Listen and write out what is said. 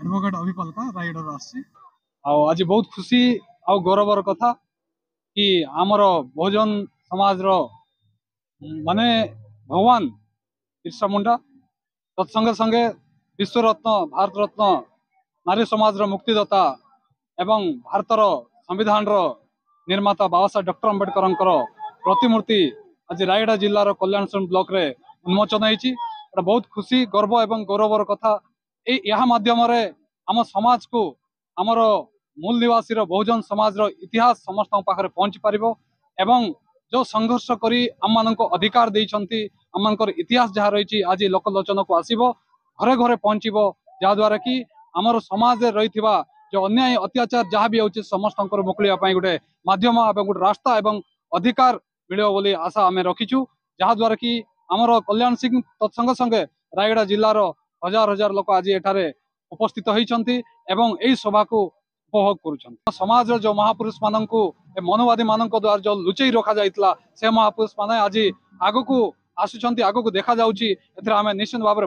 Advocate अभिपलका Raigarh आज बहुत खुशी आ गौरवर कथा कि आमर बहुजन समाज माने भगवान बिरसा मुंडा तत्संगे संगे विश्वरत्न भारत रत्न नारी समाज मुक्तिदाता एवं भारतर संविधान निर्माता बाबा साहेब डॉक्टर अम्बेडकर प्रतिमूर्ति आज रायगढ़ जिलार कल्याण ब्लॉक रे उन्मोचन होती। बहुत खुशी गर्व एवं गौरवर कथा यह माध्यम आम समाज को आमर मूल निवासी बहुजन समाज इतिहास समस्त पाखे पहुंची पार एवं जो संघर्ष करी आम मान अधिकार देइछंती आम इतिहास जहाँ रही आज लोकलोचन को आसब घरे घरे पहुंचब जहाद्वारा कि आमर समाज रही जो अन्याय अत्याचार जहाँ भी होची समस्त मुकुलिया गोटे माध्यम एवं गोटे रास्ता एवं अधिकार मिले बोली आशा आम रखीचु जहाद्वारा कि आमर कल्याण सिंह तत्संगे संगे रायगढ़ जिलार हजार हजार लोक आज एठारे उपस्थित होती एवं यही सभा को उपभोग कर समाज जो महापुरुष मान मनोवादी मान द्वारा जो लुचई रखा जाइतला से महापुरुष मान आज आग को आसुंच आग को देखा जाउची एथरे आमे निश्चित भाव